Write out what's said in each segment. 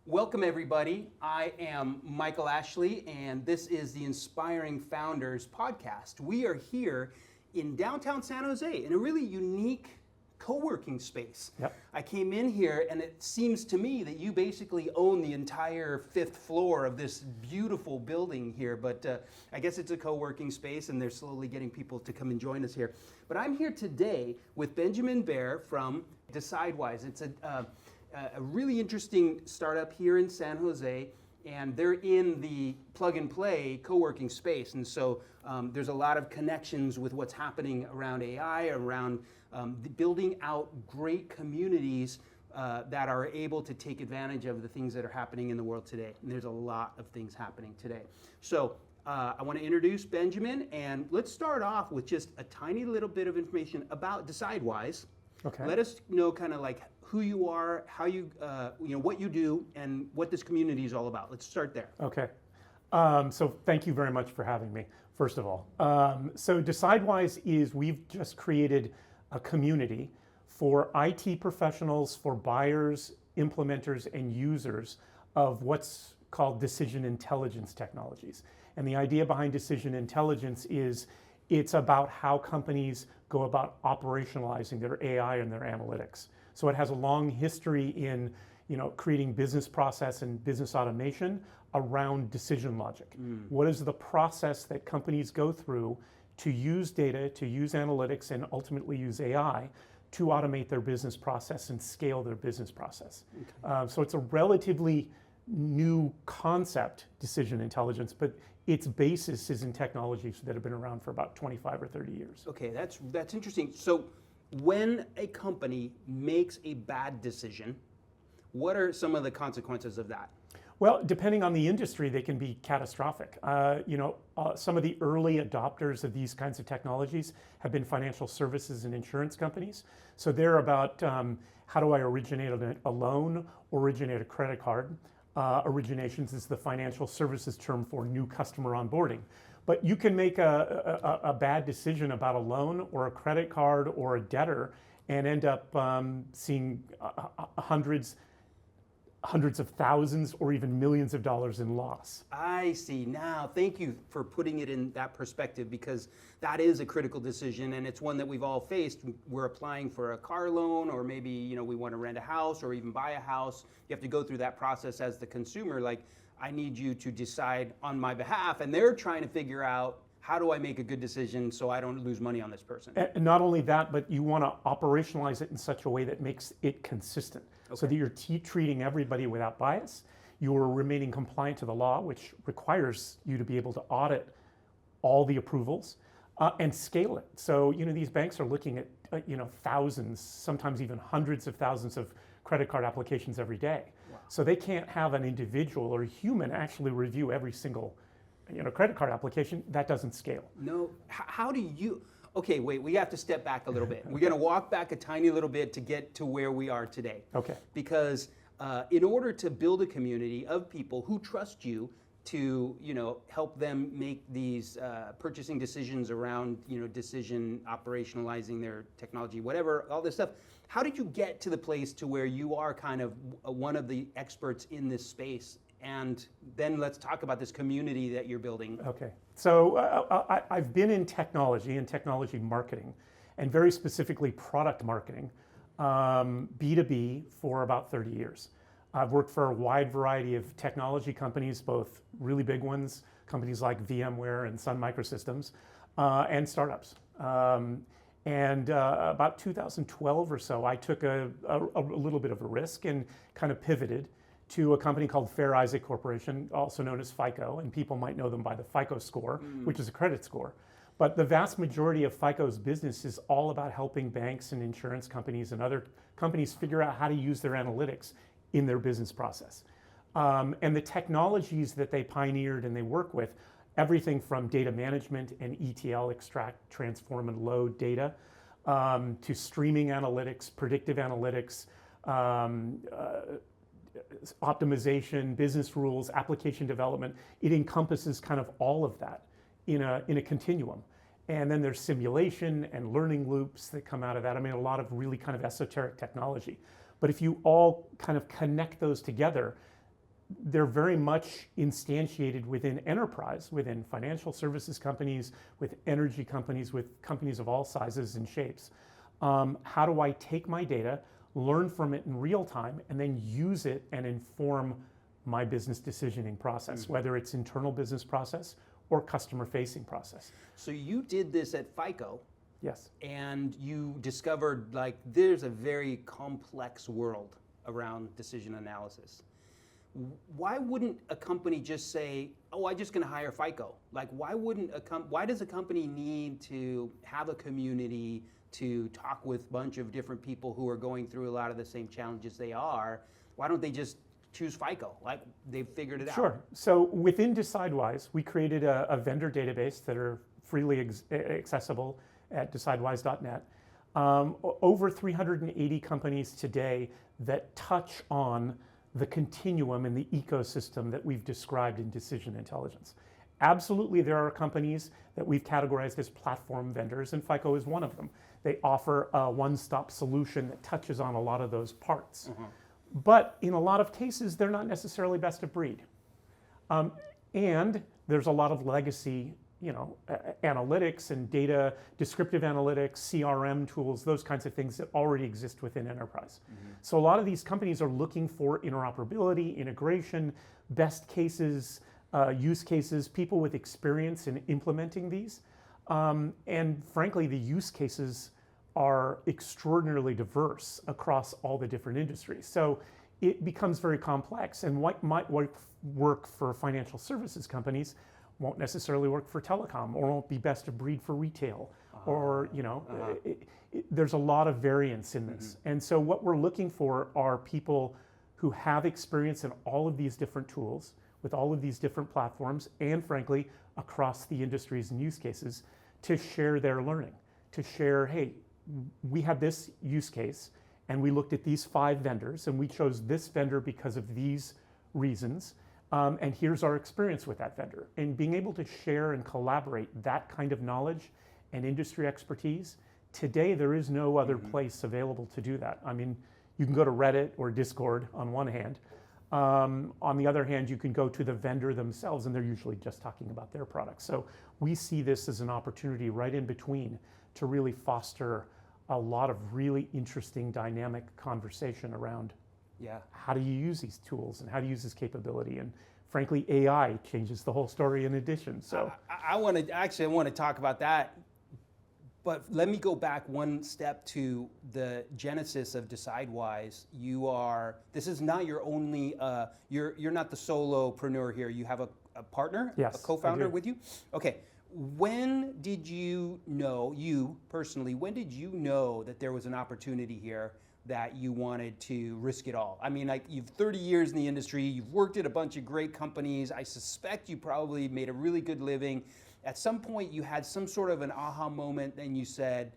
Welcome everybody. I am Michael Ashley and this is the Inspiring Founders podcast. We are here in downtown San Jose in a really unique co-working space. Yep. I came in here and it seems to me that you basically own the entire fifth floor of this beautiful building here, but I guess it's a co-working space and they're slowly getting people to come and join us here. But I'm here today with Benjamin Baer from DecideWise. It's a really interesting startup here in San Jose, and they're in the plug and play co-working space. And so there's a lot of connections with what's happening around AI, around building out great communities that are able to take advantage of the things that are happening in the world today. And there's a lot of things happening today. So I want to introduce Benjamin, and let's start off with just a tiny little bit of information about DecideWise. Okay. Let us know kind of like who you are, how you, what you do, and what this community is all about. Let's start there. Okay. So thank you very much for having me, first of all. So DecideWise is, we've just created a community for IT professionals, for buyers, implementers, and users of what's called decision intelligence technologies. And the idea behind decision intelligence is it's about how companies go about operationalizing their AI and their analytics. So it has a long history in, creating business process and business automation around decision logic. What is the process that companies go through to use data, to use analytics, and ultimately use AI to automate their business process and scale their business process? Okay. So it's a relatively new concept, decision intelligence, but its basis is in technologies that have been around for about 25 or 30 years. Okay, that's interesting. So when a company makes a bad decision, what are some of the consequences of that? Well, depending on the industry, they can be catastrophic. Some of the early adopters of these kinds of technologies have been financial services and insurance companies. So they're about how do I originate a loan, originate a credit card. Originations is the financial services term for new customer onboarding. But you can make a bad decision about a loan or a credit card or a debtor and end up seeing hundreds of thousands or even millions of dollars in loss. I see. Now, thank you for putting it in that perspective, because that is a critical decision and it's one that we've all faced. We're applying for a car loan, or maybe we want to rent a house or even buy a house. You have to go through that process as the consumer, like, I need you to decide on my behalf, and they're trying to figure out, how do I make a good decision so I don't lose money on this person? And not only that, but you want to operationalize it in such a way that makes it consistent. Okay. So that you're treating everybody without bias. You're remaining compliant to the law, which requires you to be able to audit all the approvals and scale it. So these banks are looking at thousands, sometimes even hundreds of thousands of credit card applications every day. Wow. So they can't have an individual or a human actually review every single credit card application. That doesn't scale. No. How do you? Okay, wait, we have to step back a little bit. We're going to walk back a tiny little bit to get to where we are today. Okay. Because in order to build a community of people who trust you to, help them make these purchasing decisions around, decision operationalizing their technology, whatever, all this stuff, how did you get to the place to where you are kind of one of the experts in this space? And then let's talk about this community that you're building. Okay, so I've been in technology and technology marketing, and very specifically product marketing, B2B, for about 30 years. I've worked for a wide variety of technology companies, both really big ones, companies like VMware and Sun Microsystems, and startups. And about 2012 or so, I took a little bit of a risk and kind of pivoted to a company called Fair Isaac Corporation, also known as FICO, and people might know them by the FICO score, which is a credit score. But the vast majority of FICO's business is all about helping banks and insurance companies and other companies figure out how to use their analytics in their business process. And the technologies that they pioneered and they work with, everything from data management and ETL, extract, transform, and load data, to streaming analytics, predictive analytics, optimization, business rules, application development. It encompasses kind of all of that in a continuum. And then there's simulation and learning loops that come out of that. I mean, a lot of really kind of esoteric technology. But if you all kind of connect those together, they're very much instantiated within enterprise, within financial services companies, with energy companies, with companies of all sizes and shapes. How do I take my data, learn from it in real time, and then use it and inform my business decisioning process, whether it's internal business process or customer-facing process? So you did this at FICO. Yes. And you discovered like there's a very complex world around decision analysis. Why wouldn't a company just say, "Oh, I'm just going to hire FICO"? Like, why does a company need to have a community to talk with a bunch of different people who are going through a lot of the same challenges they are? Why don't they just choose FICO? Like, they've figured it out. Sure. So within DecideWise, we created a vendor database that are freely accessible at decidewise.net. Over 380 companies today that touch on the continuum and the ecosystem that we've described in decision intelligence. Absolutely, there are companies that we've categorized as platform vendors, and FICO is one of them. They offer a one-stop solution that touches on a lot of those parts. But in a lot of cases, they're not necessarily best of breed. And there's a lot of legacy, analytics and data, descriptive analytics, CRM tools, those kinds of things that already exist within enterprise. So a lot of these companies are looking for interoperability, integration, best cases, use cases, people with experience in implementing these. And frankly, the use cases are extraordinarily diverse across all the different industries. So it becomes very complex, and what might work for financial services companies won't necessarily work for telecom, or won't be best of breed for retail, or there's a lot of variance in this. And so what we're looking for are people who have experience in all of these different tools, with all of these different platforms, and frankly, across the industries and use cases, to share their learning, to share, hey, we had this use case, and we looked at these 5 vendors, and we chose this vendor because of these reasons. And here's our experience with that vendor. And being able to share and collaborate that kind of knowledge and industry expertise, today there is no other place available to do that. I mean, you can go to Reddit or Discord on one hand. On the other hand, you can go to the vendor themselves, and they're usually just talking about their products. So we see this as an opportunity right in between to really foster a lot of really interesting dynamic conversation around how do you use these tools and how do you use this capability. And frankly, AI changes the whole story in addition. So I want to talk about that, but let me go back one step to the genesis of DecideWise. This is not your only, you're not the solopreneur here. You have a partner, yes, a co-founder with you? Okay. When did you know, you personally, when did you know that there was an opportunity here that you wanted to risk it all? I mean, like, you've 30 years in the industry, you've worked at a bunch of great companies. I suspect you probably made a really good living. At some point you had some sort of an aha moment and you said,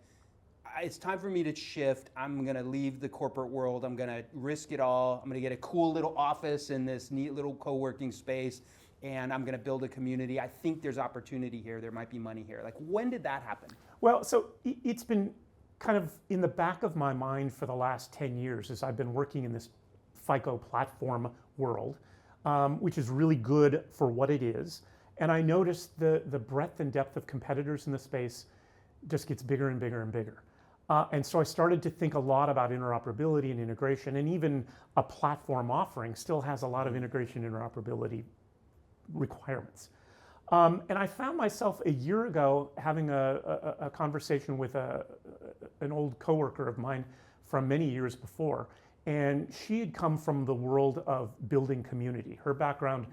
it's time for me to shift. I'm gonna leave the corporate world. I'm gonna risk it all. I'm gonna get a cool little office in this neat little co-working space, and I'm gonna build a community. I think there's opportunity here. There might be money here. Like, when did that happen? Well, so it's been kind of in the back of my mind for the last 10 years as I've been working in this FICO platform world, which is really good for what it is. And I noticed the breadth and depth of competitors in the space just gets bigger and bigger and bigger. And so I started to think a lot about interoperability and integration, and even a platform offering still has a lot of integration and interoperability requirements. And I found myself a year ago having a conversation with an old coworker of mine from many years before, and she had come from the world of building community. Her background,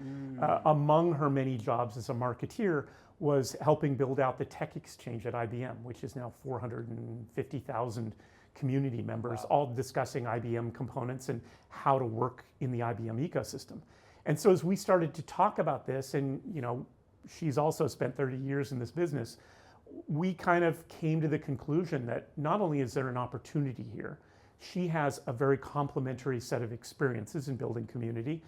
among her many jobs as a marketeer, was helping build out the tech exchange at IBM, which is now 450,000 community members, all discussing IBM components and how to work in the IBM ecosystem. And so as we started to talk about this, and she's also spent 30 years in this business, we kind of came to the conclusion that not only is there an opportunity here, she has a very complementary set of experiences in building community.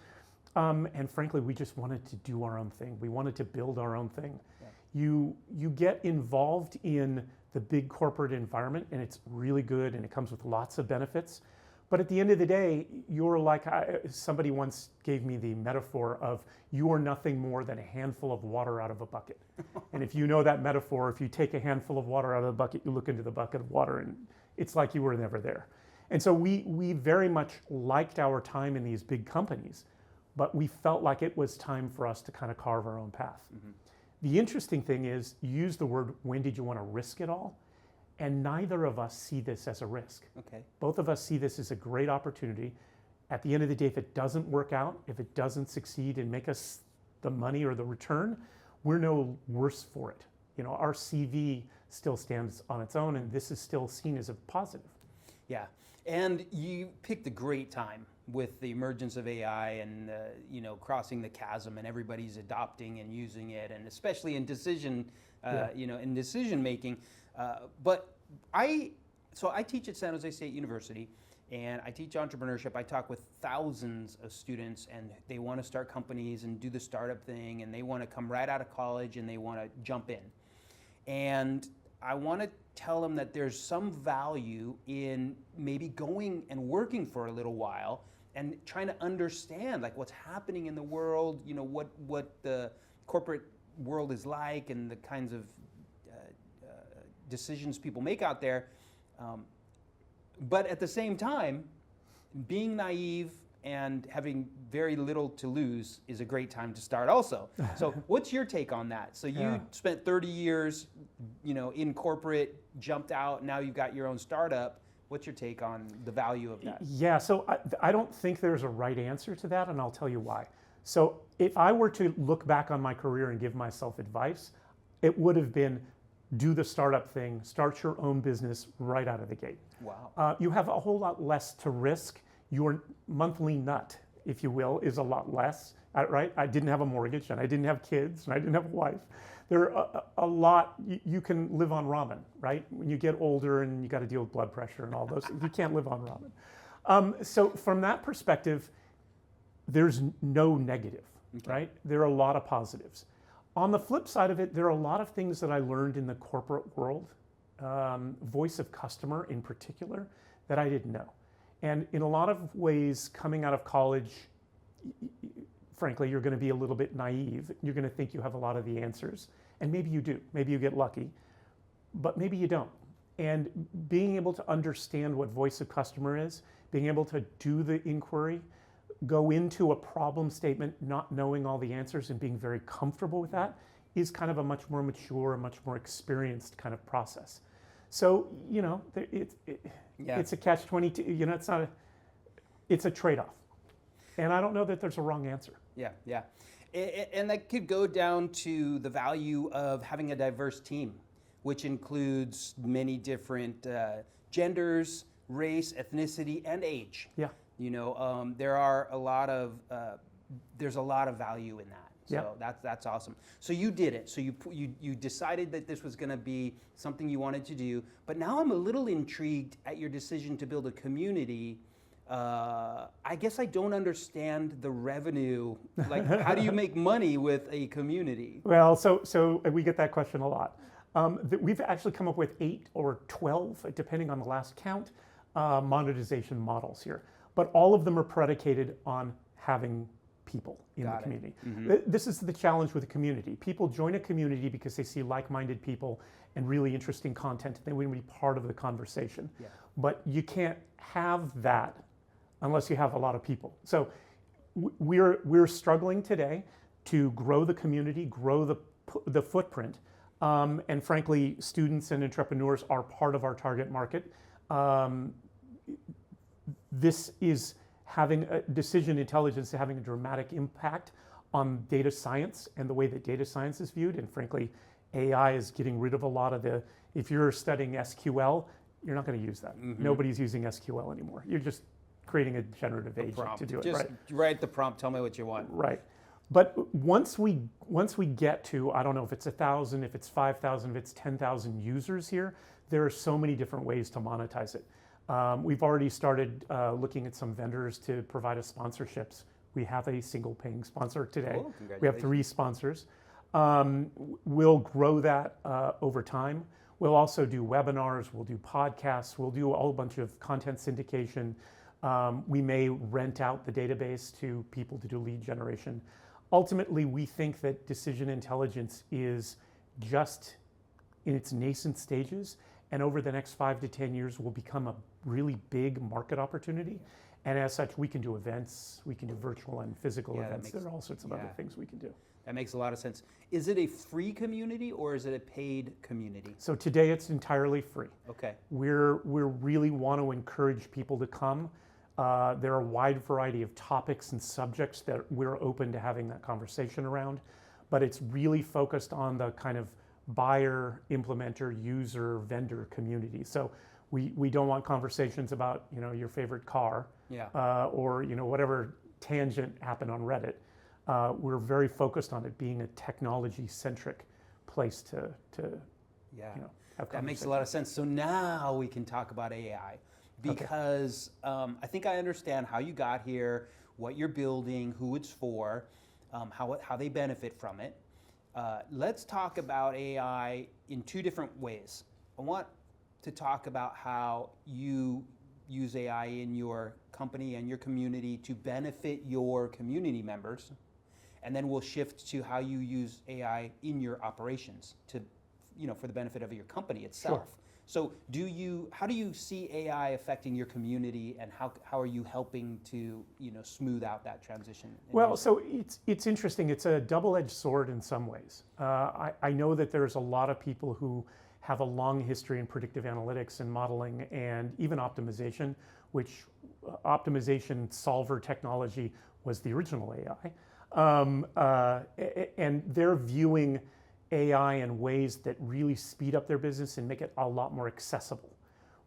And frankly, we just wanted to do our own thing. We wanted to build our own thing. Yeah. You get involved in the big corporate environment, and it's really good, and it comes with lots of benefits. But at the end of the day, you're like, somebody once gave me the metaphor of you are nothing more than a handful of water out of a bucket. And if you know that metaphor, if you take a handful of water out of the bucket, you look into the bucket of water and it's like you were never there. And so we very much liked our time in these big companies, but we felt like it was time for us to kind of carve our own path. Mm-hmm. The interesting thing is, you use the word, when did you want to risk it all? And neither of us see this as a risk. Okay. Both of us see this as a great opportunity. At the end of the day, if it doesn't work out, if it doesn't succeed and make us the money or the return, we're no worse for it. You know, our CV still stands on its own, and this is still seen as a positive. Yeah, and you picked a great time with the emergence of AI and you know, crossing the chasm, and everybody's adopting and using it, and especially in decision, you know, in decision making. But I teach at San Jose State University, and I teach entrepreneurship. I talk with thousands of students, and they want to start companies and do the startup thing, and they want to come right out of college and they want to jump in. And I want to tell them that there's some value in maybe going and working for a little while and trying to understand like what's happening in the world, you know, what the corporate world is like and the kinds of decisions people make out there. But at the same time, being naive and having very little to lose is a great time to start also. So what's your take on that? So you spent 30 years, you know, in corporate, jumped out, now you've got your own startup. What's your take on the value of that? Yeah, so I don't think there's a right answer to that, and I'll tell you why. So if I were to look back on my career and give myself advice, it would have been do the startup thing, start your own business right out of the gate. Wow. You have a whole lot less to risk. Your monthly nut, if you will, is a lot less, right? I didn't have a mortgage, and I didn't have kids, and I didn't have a wife. There are a lot, you can live on ramen, right? When you get older and you got to deal with blood pressure and all those things, you can't live on ramen. So from that perspective, there's no negative, right? There are a lot of positives. On the flip side of it, there are a lot of things that I learned in the corporate world, voice of customer in particular, that I didn't know. And in a lot of ways, coming out of college, frankly, you're going to be a little bit naive. You're going to think you have a lot of the answers. And maybe you do. Maybe you get lucky. But maybe you don't. And being able to understand what voice of customer is, being able to do the inquiry, go into a problem statement not knowing all the answers and being very comfortable with that is kind of a much more mature, a much more experienced kind of process. So, you know, it's a catch-22. You know, it's a trade-off. And I don't know that there's a wrong answer. Yeah, yeah. And that could go down to the value of having a diverse team, which includes many different genders, race, ethnicity, and age. Yeah. You know, there's a lot of value in that. So that's awesome. So you did it. So you decided that this was going to be something you wanted to do. But now I'm a little intrigued at your decision to build a community. I guess I don't understand the revenue. Like, how do you make money with a community? Well, so we get that question a lot. We've actually come up with 8 or 12, depending on the last count, monetization models here. But all of them are predicated on having people in the community. Mm-hmm. This is the challenge with a community. People join a community because they see like-minded people and really interesting content. They want to be part of the conversation. Yeah. But you can't have that unless you have a lot of people. So we're struggling today to grow the community, grow the footprint. And frankly, students and entrepreneurs are part of our target market. This is having a decision intelligence having a dramatic impact on data science and the way that data science is viewed. And frankly, AI is getting rid of a lot of if you're studying SQL, you're not going to use that. Mm-hmm. Nobody's using SQL anymore. You're just creating a generative agent to do it. Just right? Write the prompt, tell me what you want. Right. But once we get to, I don't know if it's 1,000, if it's 5,000, if it's 10,000 users here, there are so many different ways to monetize it. We've already started looking at some vendors to provide us sponsorships. We have a single paying sponsor today. Cool. We have 3 sponsors. We'll grow that over time. We'll also do webinars, we'll do podcasts, we'll do a whole bunch of content syndication, We may rent out the database to people to do lead generation. Ultimately, we think that decision intelligence is just in its nascent stages, and over the next 5 to 10 years will become a really big market opportunity. And as such, we can do events, we can do virtual and physical events. There are all sorts of other things we can do. That makes a lot of sense. Is it a free community or is it a paid community? So today it's entirely free. Okay. We really want to encourage people to come. There are a wide variety of topics and subjects that we're open to having that conversation around, but it's really focused on the kind of buyer, implementer, user, vendor community. So we don't want conversations about your favorite car, or whatever tangent happened on Reddit. We're very focused on it being a technology-centric place to have that makes a lot of sense. So now we can talk about AI because I think I understand how you got here, what you're building, who it's for, how they benefit from it. Let's talk about AI in two different ways. I want to talk about how you use AI in your company and your community to benefit your community members. And then we'll shift to how you use AI in your operations to, for the benefit of your company itself. Sure. So how do you see AI affecting your community, and how are you helping to, smooth out that transition? Well, so it's interesting. It's a double-edged sword in some ways. I know that there's a lot of people who have a long history in predictive analytics and modeling and even optimization, which optimization solver technology was the original AI. And they're viewing AI in ways that really speed up their business and make it a lot more accessible.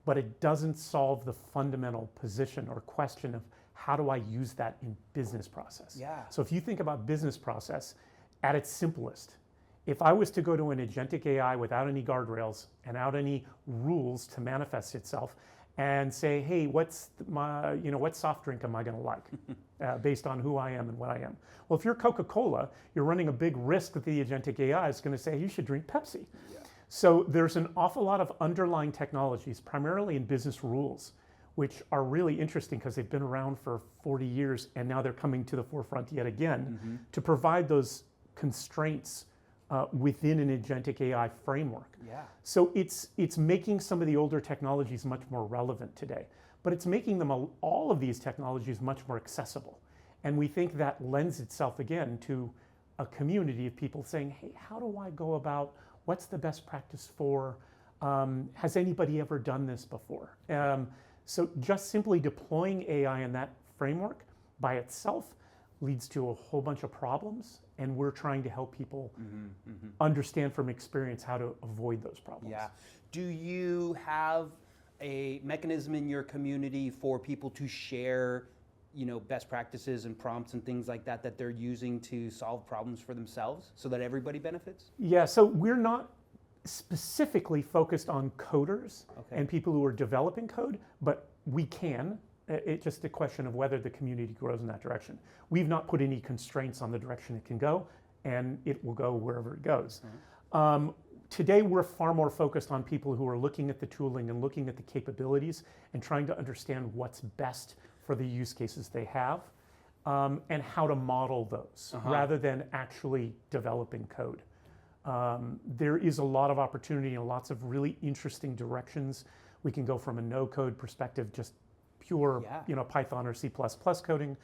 But it doesn't solve the fundamental position or question of how do I use that in business process. Yeah. So if you think about business process at its simplest, if I was to go to an agentic AI without any guardrails and without any rules to manifest itself and say, hey, what soft drink am I going to like based on who I am and what I am? Well, if you're Coca-Cola, you're running a big risk that the agentic AI is going to say, you should drink Pepsi. Yeah. So there's an awful lot of underlying technologies, primarily in business rules, which are really interesting because they've been around for 40 years and now they're coming to the forefront yet again to provide those constraints within an agentic AI framework. Yeah. So it's making some of the older technologies much more relevant today, but it's making them all of these technologies much more accessible. And we think that lends itself again to a community of people saying, hey, how do I go about, what's the best practice for, has anybody ever done this before? So just simply deploying AI in that framework by itself leads to a whole bunch of problems, and we're trying to help people understand from experience how to avoid those problems. Yeah. Do you have a mechanism in your community for people to share, best practices and prompts and things like that they're using to solve problems for themselves so that everybody benefits? Yeah, so we're not specifically focused on coders and people who are developing code, but we can. It's just a question of whether the community grows in that direction. We've not put any constraints on the direction it can go, and it will go wherever it goes. Today, we're far more focused on people who are looking at the tooling and looking at the capabilities and trying to understand what's best for the use cases they have, and how to model those rather than actually developing code. There is a lot of opportunity and lots of really interesting directions. We can go from a no-code perspective, just pure Python or C++ coding,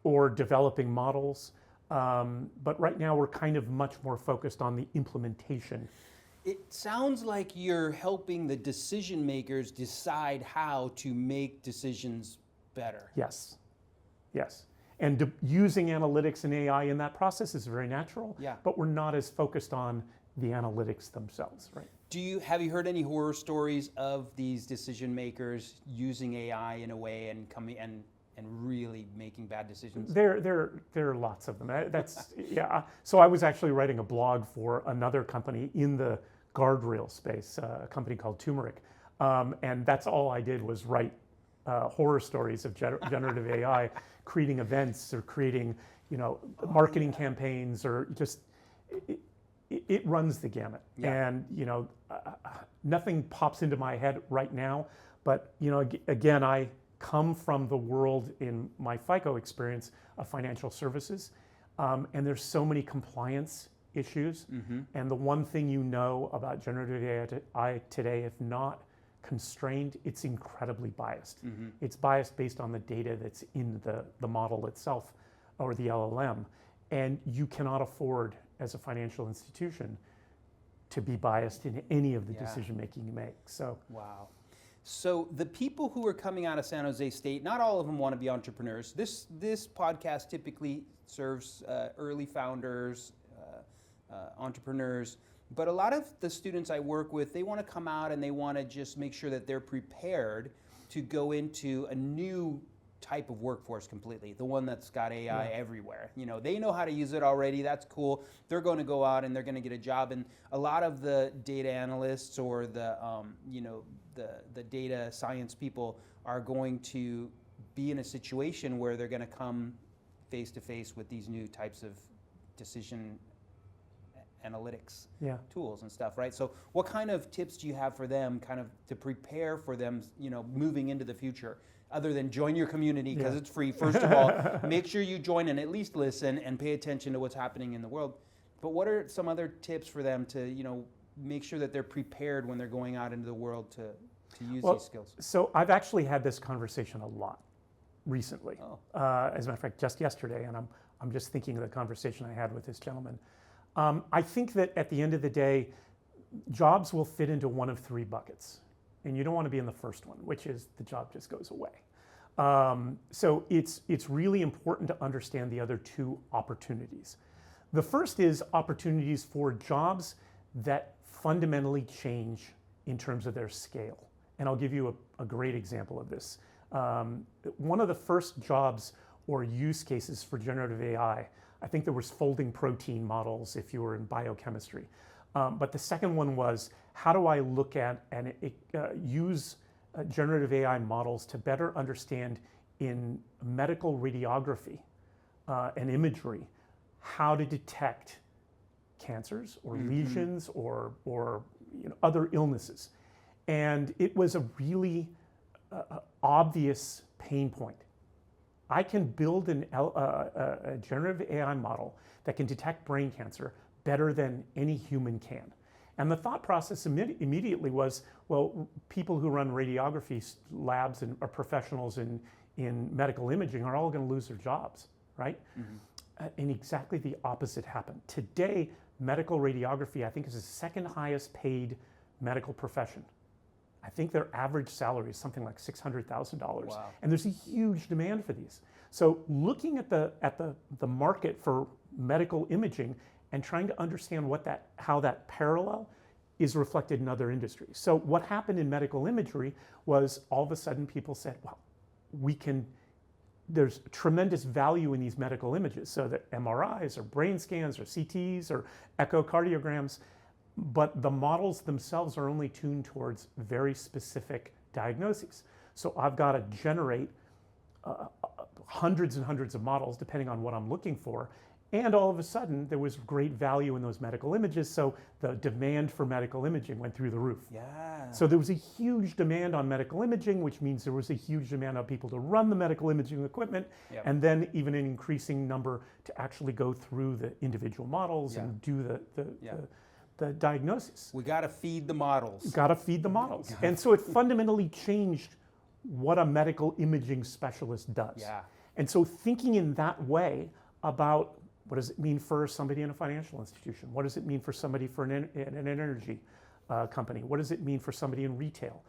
or developing models. But right now we're kind of much more focused on the implementation. It sounds like you're helping the decision makers decide how to make decisions better. Yes, yes. And using analytics and AI in that process is very natural, but we're not as focused on the analytics themselves, right? Have you heard any horror stories of these decision makers using AI in a way and coming and really making bad decisions? There are lots of them. That's So I was actually writing a blog for another company in the guardrail space, a company called Turmeric, and that's all I did was write horror stories of generative AI, creating events or creating marketing campaigns, or just it runs the gamut. And nothing pops into my head right now, but again, come from the world, in my FICO experience, of financial services. And there's so many compliance issues. And the one thing you know about generative AI today, if not constrained, it's incredibly biased. It's biased based on the data that's in the model itself or the LLM. And you cannot afford, as a financial institution, to be biased in any of the decision making you make. So wow. So the people who are coming out of San Jose State, not all of them want to be entrepreneurs. This podcast typically serves early founders, entrepreneurs, but a lot of the students I work with, they want to come out and they want to just make sure that they're prepared to go into a new type of workforce completely, the one that's got AI everywhere. You know, they know how to use it already, that's cool. They're going to go out and they're going to get a job, and a lot of the data analysts or the the data science people are going to be in a situation where they're going to come face to face with these new types of decision analytics tools and stuff, right? So what kind of tips do you have for them kind of to prepare for them, you know, moving into the future, other than join your community because it's free? First of all, make sure you join and at least listen and pay attention to what's happening in the world. But what are some other tips for them to, you know, make sure that they're prepared when they're going out into the world to use these skills? So I've actually had this conversation a lot recently. As a matter of fact, just yesterday, and I'm just thinking of the conversation I had with this gentleman. I think that at the end of the day, jobs will fit into one of three buckets. And you don't want to be in the first one, which is the job just goes away. So it's really important to understand the other two opportunities. The first is opportunities for jobs that fundamentally change in terms of their scale. And I'll give you a great example of this. One of the first jobs or use cases for generative AI, I think there was folding protein models if you were in biochemistry. But the second one was, how do I look at and use generative AI models to better understand in medical radiography and imagery how to detect cancers or lesions or other illnesses. And it was a really obvious pain point. I can build a generative AI model that can detect brain cancer better than any human can. And the thought process immediately was, well, people who run radiography labs and are professionals in medical imaging are all going to lose their jobs, right? And exactly the opposite happened. Today, medical radiography, I think, is the second highest paid medical profession. I think their average salary is something like $600,000. Wow. And there's a huge demand for these. So looking at the market for medical imaging and trying to understand how that parallel is reflected in other industries. So what happened in medical imagery was all of a sudden people said, well, there's tremendous value in these medical images. So that MRIs or brain scans or CTs or echocardiograms, but the models themselves are only tuned towards very specific diagnoses. So I've got to generate hundreds and hundreds of models depending on what I'm looking for. And all of a sudden, there was great value in those medical images, so the demand for medical imaging went through the roof. Yeah. So there was a huge demand on medical imaging, which means there was a huge demand on people to run the medical imaging equipment, and then even an increasing number to actually go through the individual models and do the diagnosis. We got to feed the models. Got to feed the models. And so it fundamentally changed what a medical imaging specialist does. Yeah. And so thinking in that way about what does it mean for somebody in a financial institution? What does it mean for somebody for an energy company? What does it mean for somebody in retail?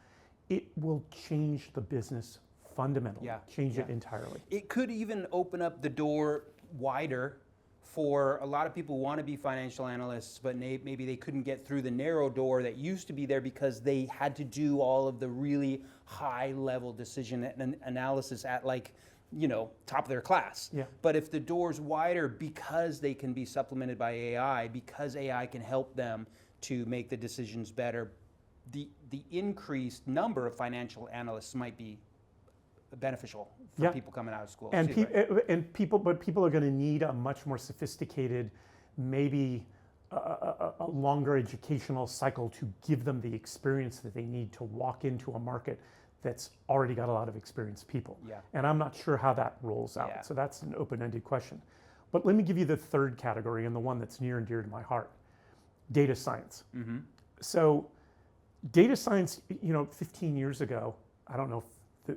It will change the business fundamentally, change it entirely. It could even open up the door wider for a lot of people who want to be financial analysts, but maybe they couldn't get through the narrow door that used to be there because they had to do all of the really high level decision analysis at top of their class. Yeah. But if the door's wider because they can be supplemented by AI, because AI can help them to make the decisions better, the increased number of financial analysts might be beneficial for people coming out of school. And people are going to need a much more sophisticated, maybe a longer educational cycle to give them the experience that they need to walk into a market that's already got a lot of experienced people. Yeah. And I'm not sure how that rolls out. Yeah. So that's an open-ended question. But let me give you the third category, and the one that's near and dear to my heart: data science. Mm-hmm. So data science, 15 years ago, I don't know if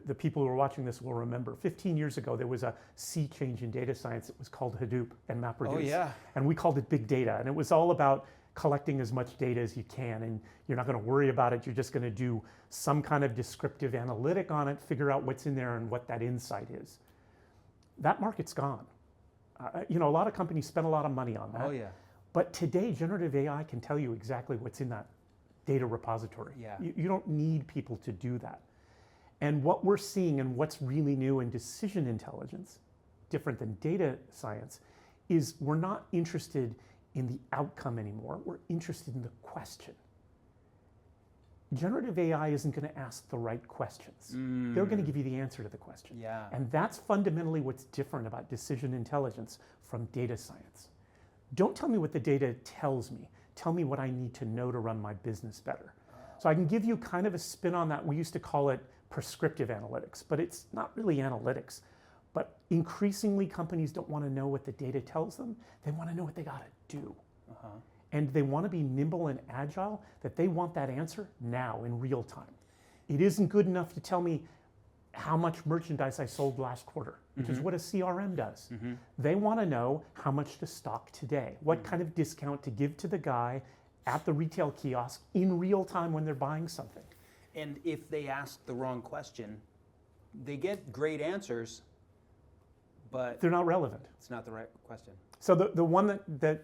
the people who are watching this will remember, 15 years ago, there was a sea change in data science. It was called Hadoop and MapReduce. Oh, yeah. And we called it big data. And it was all about collecting as much data as you can. And you're not going to worry about it. You're just going to do some kind of descriptive analytic on it, figure out what's in there and what that insight is. That market's gone. A lot of companies spend a lot of money on that. Oh, yeah. But today, generative AI can tell you exactly what's in that data repository. Yeah. You don't need people to do that. And what we're seeing and what's really new in decision intelligence, different than data science, is we're not interested in the outcome anymore. We're interested in the question. Generative AI isn't going to ask the right questions. They're going to give you the answer to the question. Yeah. And that's fundamentally what's different about decision intelligence from data science. Don't tell me what the data tells me. Tell me what I need to know to run my business better. So I can give you kind of a spin on that. We used to call it prescriptive analytics, but it's not really analytics. But increasingly, companies don't want to know what the data tells them. They want to know what they got to do. And they want to be nimble and agile, that they want that answer now in real time. It isn't good enough to tell me how much merchandise I sold last quarter, which is what a CRM does. They want to know how much to stock today, what kind of discount to give to the guy at the retail kiosk in real time when they're buying something. And if they ask the wrong question, they get great answers, but They're not relevant. it's not the right question. So the one that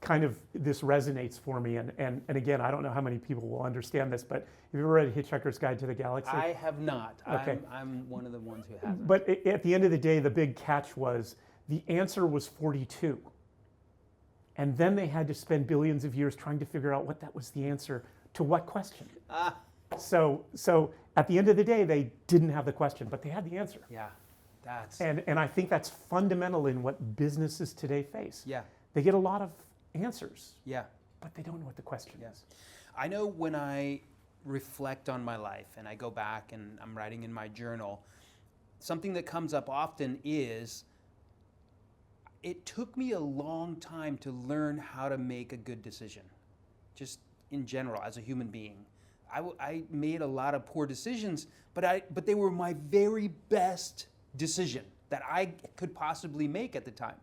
kind of this resonates for me, and again, I don't know how many people will understand this, but have you ever read Hitchhiker's Guide to the Galaxy? I have not. Okay. I'm one of the ones who haven't. But at the end of the day, the big catch was the answer was 42. And then they had to spend billions of years trying to figure out what that was the answer to what question. So at the end of the day, they didn't have the question, but they had the answer. Yeah, that's And I think that's fundamental in what businesses today face. yeah, They get a lot of answers, yeah. but they don't know what the question Yes. is. I know when I reflect on my life and I go back and I'm writing in my journal, something that comes up often is it took me a long time to learn how to make a good decision, just in general as a human being. I made a lot of poor decisions, but they were my very best decision that I could possibly make at the time.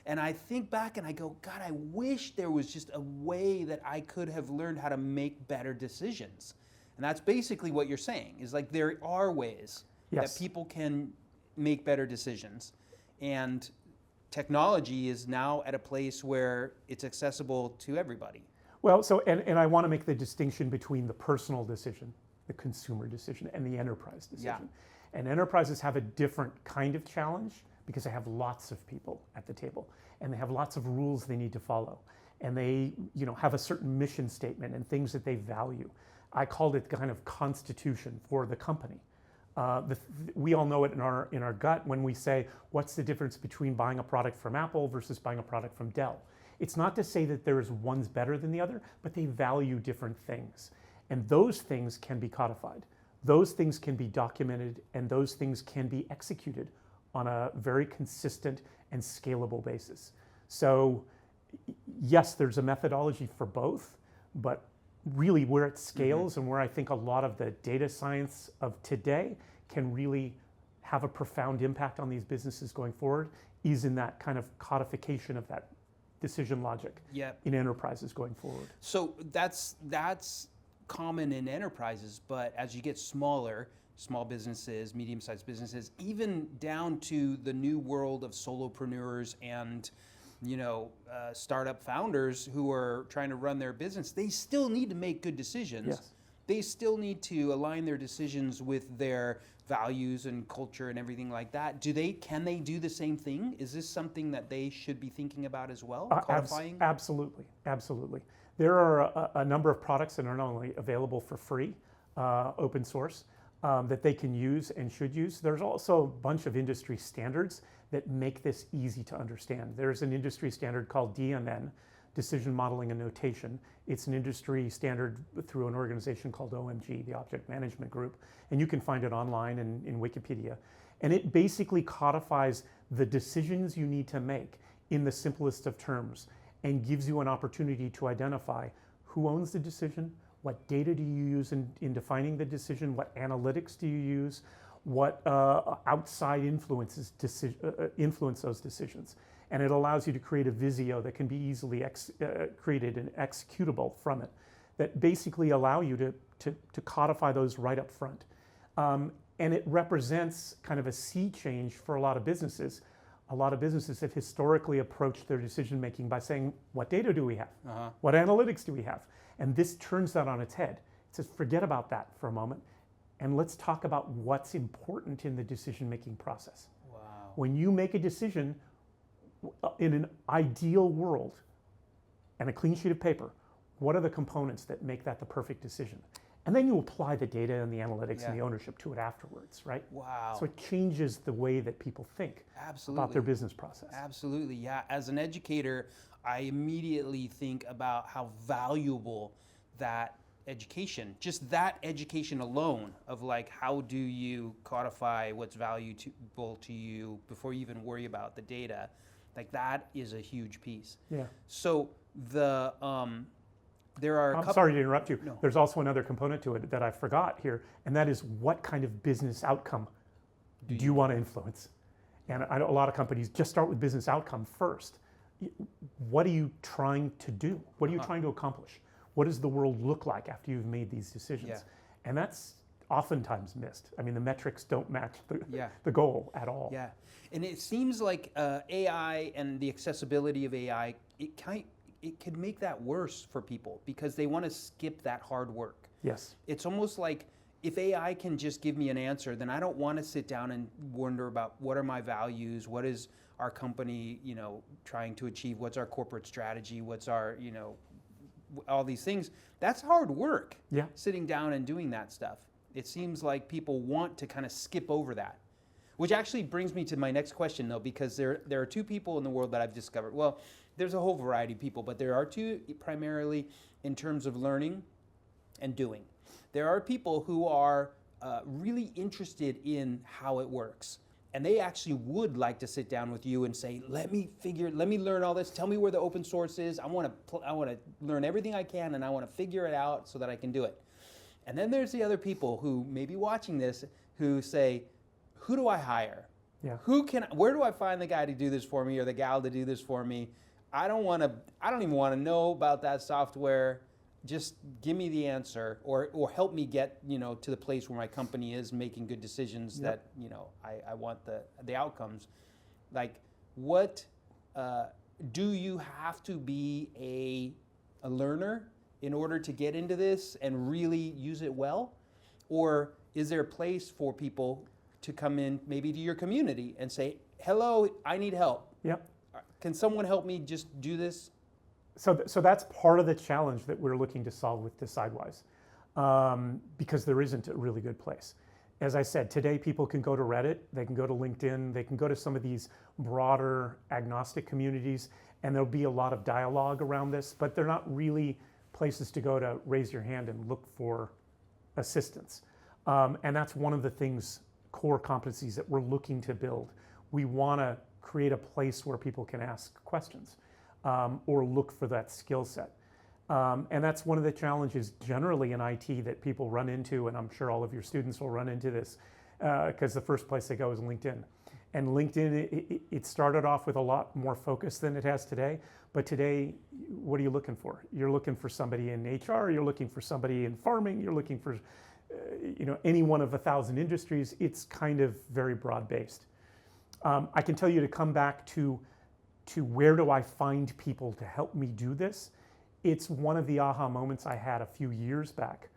And I think back and I go, God, I wish there was just a way that I could have learned how to make better decisions. And that's basically what you're saying, is like there are ways Yes. that people can make better decisions. And technology is now at a place where it's accessible to everybody. Well, so, and I want to make the distinction between the personal decision, the consumer decision, and the enterprise decision. And enterprises have a different kind of challenge because they have lots of people at the table and they have lots of rules they need to follow. And they, have a certain mission statement and things that they value. I called it kind of constitution for the company. We all know it in our gut when we say, what's the difference between buying a product from Apple versus buying a product from Dell? It's not to say that there is one's better than the other, but they value different things. And those things can be codified. Those things can be documented, and those things can be executed on a very consistent and scalable basis. So yes, there's a methodology for both, but really where it scales and where I think a lot of the data science of today can really have a profound impact on these businesses going forward is in that kind of codification of that decision logic in enterprises going forward. So that's common in enterprises, but as you get smaller, small businesses, medium-sized businesses, even down to the new world of solopreneurs and startup founders who are trying to run their business, they still need to make good decisions. Yes. They still need to align their decisions with their values and culture and everything like that. Can they do the same thing? Is this something that they should be thinking about as well? Codifying? Absolutely. There are a number of products that are not only available for free, open source, that they can use and should use. There's also a bunch of industry standards that make this easy to understand. There's an industry standard called DMN decision modeling and notation. It's an industry standard through an organization called OMG, the Object Management Group, and you can find it online and in Wikipedia. And it basically codifies the decisions you need to make in the simplest of terms and gives you an opportunity to identify who owns the decision, what data do you use in defining the decision, what analytics do you use, what outside influences influence those decisions. And it allows you to create a Visio that can be easily created and executable from it, that basically allow you to codify those right up front. And it represents kind of a sea change for a lot of businesses. A lot of businesses have historically approached their decision making by saying, what data do we have? What analytics do we have? And this turns that on its head. It says, forget about that for a moment, and let's talk about what's important in the decision making process. Wow. When you make a decision in an ideal world and a clean sheet of paper, what are the components that make that the perfect decision? And then you apply the data and the analytics and the ownership to it afterwards, right? Wow. So it changes the way that people think about their business process. Absolutely, yeah. As an educator, I immediately think about how valuable that education, just that education alone of like, how do you codify what's valuable to you before you even worry about the data? Like that is a huge piece. Yeah. So the, there are I'm sorry to interrupt you. No. There's also another component to it that I forgot here, and that is what kind of business outcome do you want to influence? And I know a lot of companies just start with business outcome first. What are you trying to do? What are you trying to accomplish? What does the world look like after you've made these decisions? Yeah. And that's oftentimes missed. I mean, the metrics don't match Yeah. the goal at all. Yeah, and it seems like AI and the accessibility of AI, it could make that worse for people because they want to skip that hard work. Yes. It's almost like if AI can just give me an answer, then I don't want to sit down and wonder about what are my values, what is our company, trying to achieve, what's our corporate strategy, what's our, all these things. That's hard work. Yeah. Sitting down and doing that stuff. It seems like people want to kind of skip over that. Which actually brings me to my next question, though, because there are two people in the world that I've discovered. Well, there's a whole variety of people, but there are two primarily in terms of learning and doing. There are people who are really interested in how it works. And they actually would like to sit down with you and say, let me learn all this. Tell me where the open source is. I want to learn everything I can, and I want to figure it out so that I can do it. And then there's the other people who may be watching this who say, who do I hire? Yeah. Where do I find the guy to do this for me or the gal to do this for me? I don't even want to know about that software. Just give me the answer or help me get, to the place where my company is making good decisions that, I want the outcomes. Like, what do you have to be a learner in order to get into this and really use it well? Or is there a place for people to come in maybe to your community and say, hello, I need help. Yep. Can someone help me just do this? So that's part of the challenge that we're looking to solve with DecideWise, because there isn't a really good place. As I said, today people can go to Reddit, they can go to LinkedIn, they can go to some of these broader agnostic communities, and there'll be a lot of dialogue around this, but they're not really places to go to raise your hand and look for assistance. And that's one of the core competencies that we're looking to build. We want to create a place where people can ask questions or look for that skill set. And that's one of the challenges generally in IT that people run into, and I'm sure all of your students will run into this, because the first place they go is LinkedIn. And LinkedIn, it started off with a lot more focus than it has today, but today, what are you looking for? You're looking for somebody in HR, you're looking for somebody in farming, you're looking for any one of 1,000 industries. It's kind of very broad-based. I can tell you to come back to where do I find people to help me do this? It's one of the aha moments I had a few years back.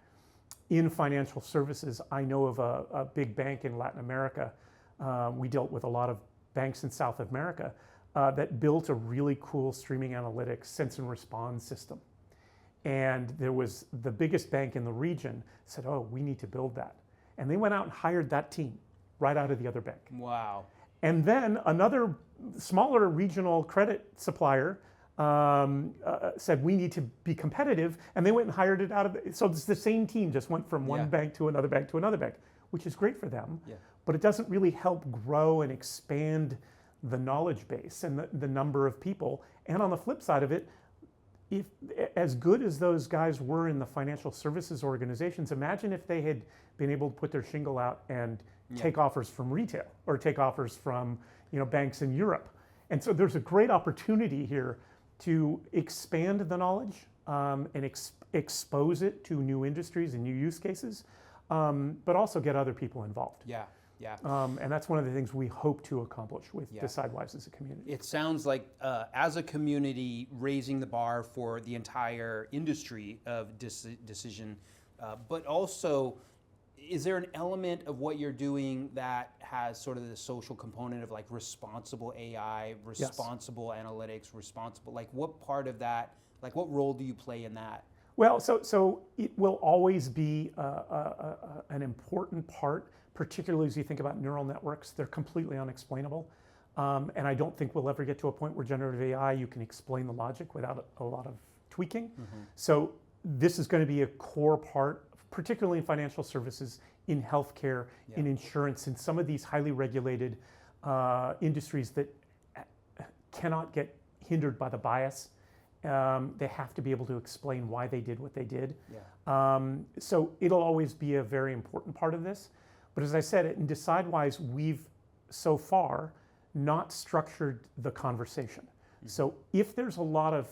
In financial services, I know of a big bank in Latin America. We dealt with a lot of banks in South America that built a really cool streaming analytics sense and respond system. And there was the biggest bank in the region said, oh, we need to build that. And they went out and hired that team right out of the other bank. Wow. And then another smaller regional credit supplier said we need to be competitive, and they went and hired it out of. So it's the same team just went from one bank to another bank to another bank, which is great for them. Yeah. But it doesn't really help grow and expand the knowledge base and the number of people. And on the flip side of it, if as good as those guys were in the financial services organizations, imagine if they had been able to put their shingle out and take offers from retail or take offers from banks in Europe. And so there's a great opportunity here to expand the knowledge and expose it to new industries and new use cases, but also get other people involved. Yeah. Yeah. And that's one of the things we hope to accomplish with DecideWise as a community. It sounds like as a community raising the bar for the entire industry of decision, but also is there an element of what you're doing that has sort of the social component of like responsible AI, responsible analytics, responsible, like what part of that, like what role do you play in that? Well, so it will always be an important part, particularly as you think about neural networks. They're completely unexplainable. And I don't think we'll ever get to a point where generative AI, you can explain the logic without a lot of tweaking. Mm-hmm. So this is going to be a core part, particularly in financial services, in healthcare, in insurance, in some of these highly regulated industries that cannot get hindered by the bias. They have to be able to explain why they did what they did. Yeah. So it'll always be a very important part of this. But as I said, in DecideWise, we've so far not structured the conversation. Mm-hmm. So if there's a lot of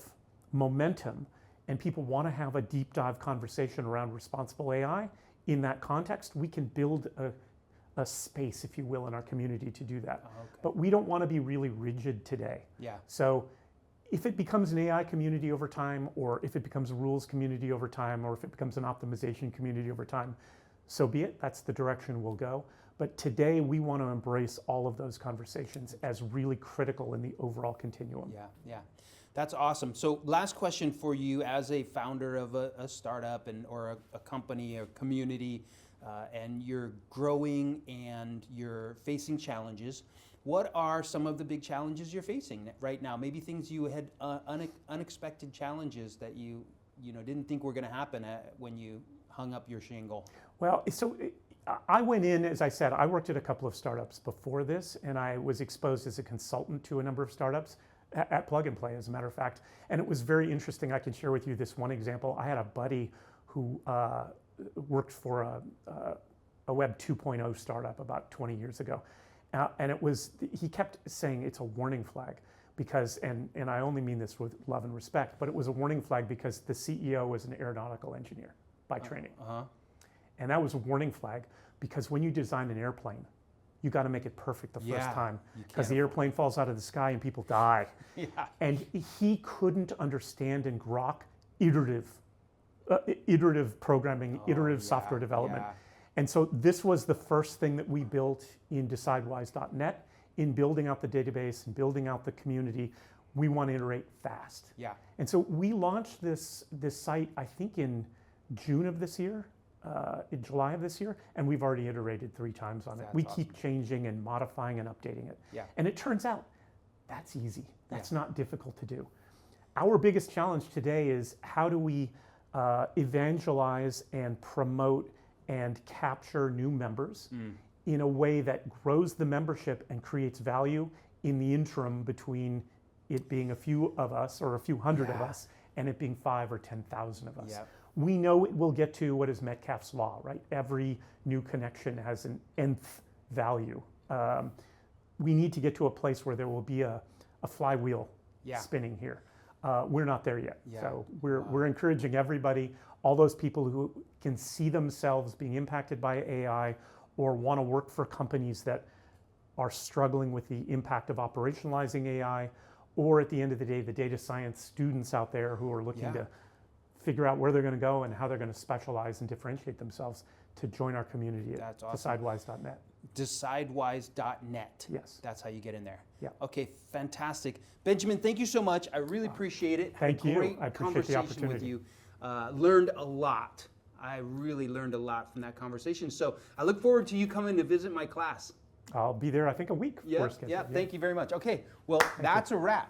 momentum and people want to have a deep dive conversation around responsible AI, in that context, we can build a space, if you will, in our community to do that. Oh, okay. But we don't want to be really rigid today. Yeah. So if it becomes an AI community over time, or if it becomes a rules community over time, or if it becomes an optimization community over time, so be it. That's the direction we'll go. But today we want to embrace all of those conversations as really critical in the overall continuum. Yeah, yeah. That's awesome. So last question for you as a founder of a startup or a company or community, and you're growing and you're facing challenges. What are some of the big challenges you're facing right now? Maybe things you had unexpected challenges that you didn't think were going to happen when you hung up your shingle. Well, so I went in, as I said, I worked at a couple of startups before this, and I was exposed as a consultant to a number of startups at Plug and Play, as a matter of fact. And it was very interesting. I can share with you this one example. I had a buddy who worked for a Web 2.0 startup about 20 years ago. And he kept saying it's a warning flag because, and I only mean this with love and respect, but it was a warning flag because the CEO was an aeronautical engineer by training. Uh-huh. And that was a warning flag because when you design an airplane, you got to make it perfect the first time because the airplane falls out of the sky and people die. Yeah. And he couldn't understand and grok iterative programming, iterative software development. Yeah. And so this was the first thing that we built in DecideWise.net. In building out the database and building out the community, we want to iterate fast. Yeah. And so we launched this site, I think in June of this year, in July of this year, and we've already iterated 3 times on it. We keep changing and modifying and updating it. Yeah. And it turns out that's easy. That's not difficult to do. Our biggest challenge today is how do we evangelize and promote and capture new members in a way that grows the membership and creates value in the interim between it being a few of us or a few hundred of us and it being 5 or 10,000 of us. Yeah. We know it will get to what is Metcalfe's law, right? Every new connection has an nth value. We need to get to a place where there will be a flywheel spinning here. We're not there yet. Yeah. So we're encouraging everybody, all those people who can see themselves being impacted by AI or want to work for companies that are struggling with the impact of operationalizing AI, or at the end of the day, the data science students out there who are looking to figure out where they're going to go and how they're going to specialize and differentiate themselves to join our community at DecideWise.net. DecideWise.net. Yes. That's how you get in there. Yeah. Okay, fantastic. Benjamin, thank you so much. I really appreciate it. Thank you. Great I appreciate conversation the opportunity. with you. Learned a lot. I really learned a lot from that conversation. So I look forward to you coming to visit my class. I'll be there, I think, a week. Yeah, thank you very much. Okay, well, that's a wrap.